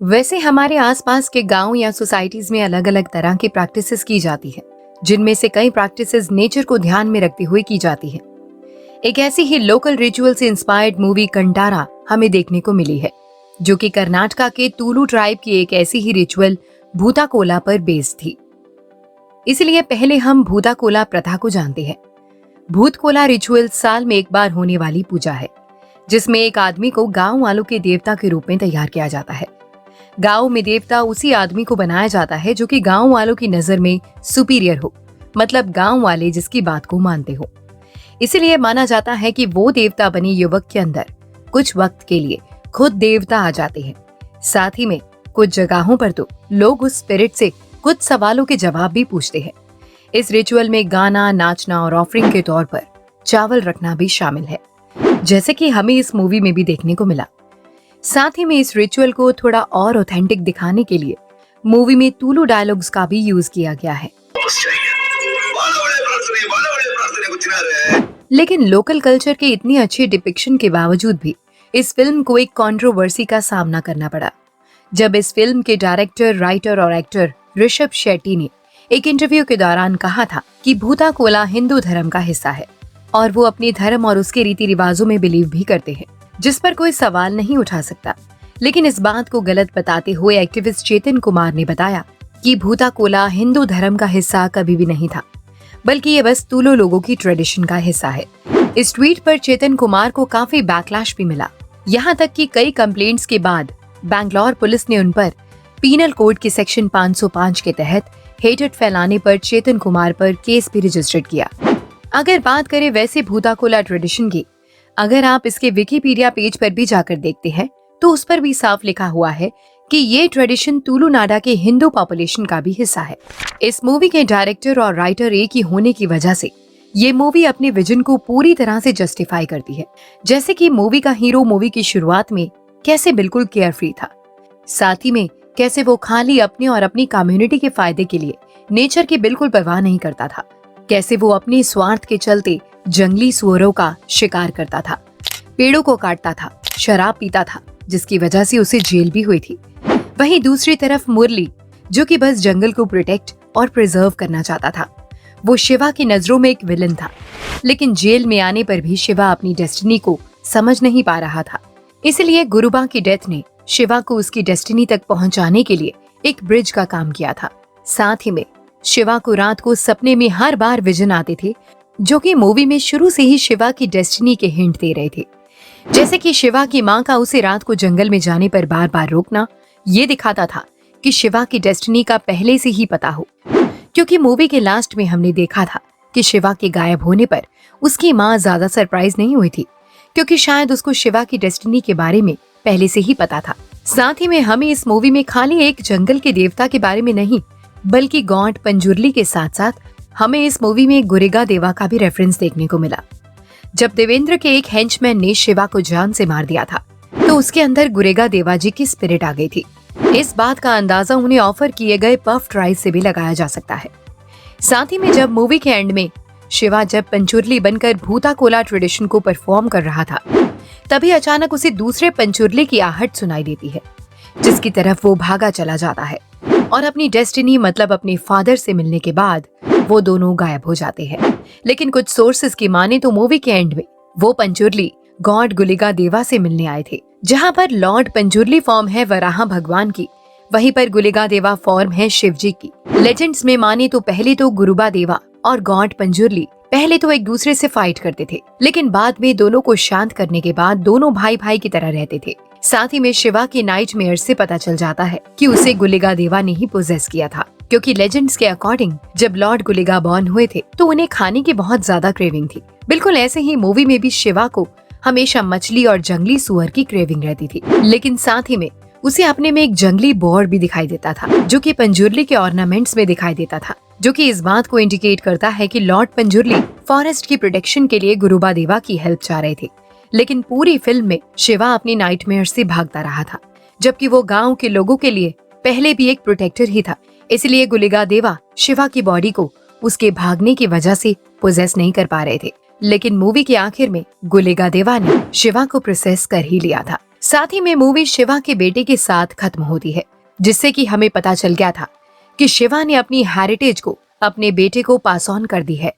वैसे हमारे आसपास के गांव या सोसाइटीज में अलग अलग तरह की प्रैक्टिसेस की जाती है, जिनमें से कई प्रैक्टिसेस नेचर को ध्यान में रखते हुए की जाती है। एक ऐसी ही लोकल रिचुअल से इंस्पायर्ड मूवी कंटारा हमें देखने को मिली है, जो कि कर्नाटका के तुलु ट्राइब की एक ऐसी ही रिचुअल भूताकोला पर बेस्ड थी। इसलिए पहले हम भूताकोला प्रथा को जानते हैं। भूतकोला रिचुअल साल में एक बार होने वाली पूजा है, जिसमें एक आदमी को गांव वालों के देवता के रूप में तैयार किया जाता है। गांव में देवता उसी आदमी को बनाया जाता है जो कि गांव वालों की नजर में सुपीरियर हो, मतलब गांव वाले जिसकी बात को मानते हो। इसीलिए माना जाता है कि वो देवता बने युवक के अंदर कुछ वक्त के लिए खुद देवता आ जाते हैं। साथ ही में कुछ जगहों पर तो लोग उस स्पिरिट से कुछ सवालों के जवाब भी पूछते हैं। इस रिचुअल में गाना, नाचना और ऑफरिंग के तौर पर चावल रखना भी शामिल है, जैसे कि हमें इस मूवी में भी देखने को मिला। साथ ही में इस रिचुअल को थोड़ा और ऑथेंटिक दिखाने के लिए मूवी में तुलु डायलॉग्स का भी यूज किया गया है। लेकिन लोकल कल्चर के इतनी अच्छी डिपिक्शन के बावजूद भी इस फिल्म को एक कंट्रोवर्सी का सामना करना पड़ा, जब इस फिल्म के डायरेक्टर, राइटर और एक्टर ऋषभ शेट्टी ने एक इंटरव्यू के दौरान कहा था कि भूताकोला हिंदू धर्म का हिस्सा है और वो अपने धर्म और उसके रीति रिवाजों में बिलीव भी करते हैं, जिस पर कोई सवाल नहीं उठा सकता। लेकिन इस बात को गलत बताते हुए एक्टिविस्ट चेतन कुमार ने बताया कि भूताकोला हिंदू धर्म का हिस्सा कभी भी नहीं था, बल्कि ये बस तुलु लोगों की ट्रेडिशन का हिस्सा है। इस ट्वीट पर चेतन कुमार को काफी बैकलैश भी मिला, यहाँ तक कि कई कंप्लेंट्स के बाद बैंगलोर पुलिस ने उन पर पीनल कोड के सेक्शन 505 के तहत हेटेड फैलाने पर चेतन कुमार पर केस भी रजिस्टर्ड किया। अगर बात करें वैसे भूताकोला ट्रेडिशन की, अगर आप इसके विकिपीडिया पेज पर भी जाकर देखते हैं तो उस पर भी साफ लिखा हुआ है कि ये ट्रेडिशन तुलु नाडा के हिंदू पॉपुलेशन का भी हिस्सा है। इस मूवी के डायरेक्टर और राइटर एक ही होने की वजह से ये मूवी अपने विजन को पूरी तरह से जस्टिफाई करती है। जैसे कि मूवी का हीरो मूवी की शुरुआत में कैसे बिल्कुल केयर फ्री था, साथ ही में कैसे वो खाली अपने और अपनी कम्युनिटी के फायदे के लिए नेचर की बिल्कुल परवाह नहीं करता था, कैसे वो अपने स्वार्थ के चलते जंगली सुअरों का शिकार करता था, पेड़ों को काटता था, शराब पीता था, जिसकी वजह से उसे जेल भी हुई थी। वहीं दूसरी तरफ मुरली, जो कि बस जंगल को प्रोटेक्ट और प्रिजर्व करना चाहता था। वो शिवा की नजरों में एक विलन था, लेकिन जेल में आने पर भी शिवा अपनी डेस्टिनी को समझ नहीं पा रहा था। इसलिए गुरुबा की डेथ ने शिवा को उसकी डेस्टिनी तक पहुंचाने के लिए एक ब्रिज का काम किया था। साथ ही में शिवा को रात को सपने में हर बार विजन आते थे, जो कि मूवी में शुरू से ही शिवा की डेस्टिनी के हिंट दे रहे थे। जैसे कि शिवा की माँ का उसे रात को जंगल में जाने पर बार बार रोकना ये दिखाता था कि शिवा की डेस्टिनी का पहले से ही पता हो, क्योंकि मूवी के लास्ट में हमने देखा था कि शिवा के गायब होने पर उसकी माँ ज्यादा सरप्राइज नहीं हुई थी, क्योंकि शायद उसको शिवा की डेस्टिनी के बारे में पहले से ही पता था। साथ ही में हमें इस मूवी में खाली एक जंगल के देवता के बारे में नहीं, बल्कि गॉड पंजुर्ली के साथ साथ हमें इस मूवी में गुरेगा देवा का भी रेफरेंस देखने को मिला। जब देवेंद्र के एक हेंचमैन ने शिवा को जान से मार दिया था, तो उसके अंदर गुरेगा देवा जी की स्पिरिट आ गई थी। इस बात का अंदाजा उन्हें ऑफर किए गए पफ्ड राइस से भी लगाया जा सकता है। साथ ही में जब मूवी के एंड में शिवा जब पंचुरली बनकर भूताकोला ट्रेडिशन को परफॉर्म कर रहा था, तभी अचानक उसे दूसरे पंचुरली की आहट सुनाई देती है, जिसकी तरफ वो भागा चला जाता है और अपनी डेस्टिनी मतलब अपने फादर से मिलने के बाद वो दोनों गायब हो जाते हैं। लेकिन कुछ सोर्सेस की माने तो मूवी के एंड में वो पंचुरली गॉड गुलिगा देवा से मिलने आए थे। जहां पर लॉर्ड पंचुरली फॉर्म है वराह भगवान की, वहीं पर गुलिगा देवा फॉर्म है शिव जी की। लेजेंड्स में माने तो पहले तो गुरुबा देवा और गॉड पंचुरली पहले तो एक दूसरे से फाइट करते थे, लेकिन बाद में दोनों को शांत करने के बाद दोनों भाई भाई की तरह रहते थे। साथ ही में शिवा की नाइटमेयर से पता चल जाता है कि उसे गुलिगा देवा ने ही पोजेस किया था, क्योंकि लेजेंड्स के अकॉर्डिंग जब लॉर्ड गुलिगा बॉर्न हुए थे तो उन्हें खाने की बहुत ज्यादा क्रेविंग थी। बिल्कुल ऐसे ही मूवी में भी शिवा को हमेशा मछली और जंगली सुअर की क्रेविंग रहती थी, लेकिन साथ ही में उसे अपने में एक जंगली बोर भी दिखाई देता था, जो कि पंजुरली के ऑर्नामेंट्स में दिखाई देता था, जो कि इस बात को इंडिकेट करता है कि लॉर्ड पंजुरली फॉरेस्ट की प्रोटेक्शन के लिए गुरुबा देवा की हेल्प चाह रहे थे। लेकिन पूरी फिल्म में शिवा अपनी नाइटमेयर से भागता रहा था, जबकि वो गांव के लोगों के लिए पहले भी एक प्रोटेक्टर ही था। इसलिए गुलिगा देवा शिवा की बॉडी को उसके भागने की वजह से पोजेस नहीं कर पा रहे थे। लेकिन मूवी के आखिर में गुलिगा देवा ने शिवा को प्रोसेस कर ही लिया था। साथ ही में मूवी शिवा के बेटे के साथ खत्म होती है, जिससे कि हमें पता चल गया था कि शिवा ने अपनी हेरिटेज को अपने बेटे को पास ऑन कर दी है।